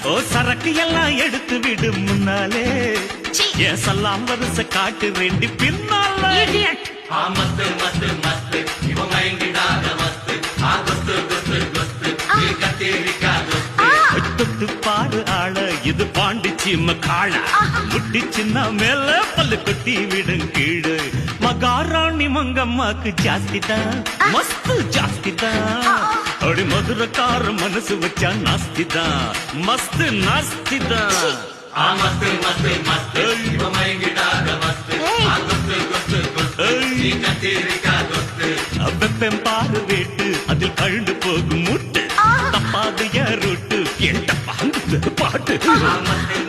ஓ சரக்கு எல்லாம் எடுத்து விடு முன்னாலே என் சல்லாம் வரிசை காட்டு வேண்டி பின்னால மஸ்து மஸ்து மஸ்து இவ மயங்கிடாத மஸ்து கொத்து கொத்து கொத்து கத்தேரிக்கா தொட்டு பாரு ஆள இது பாண்டிச்சிம்ம காள முட்டி சின்ன மேல பல்லு கொட்டி விடும் கீழே மகாராணி மங்கம்மாக்கு ஜாஸ்திதான் மஸ்து ஜாஸ்திதான் அடி மதுரக்கார மனசு வச்சா நாஸ்திதான் மஸ்து நாஸ்திதான் மஸ்து மஸ்து மஸ்து இவ மயங்கிடாத மஸ்து கொத்து கொத்து கொத்து கத்தேரிக்கா கொத்து வெப்பம் பாரு வேட்டு அதில் கழுந்து போகும் முட்டு தப்பாது ரூட்டு என்கிட்ட பாட்டு மஸ்து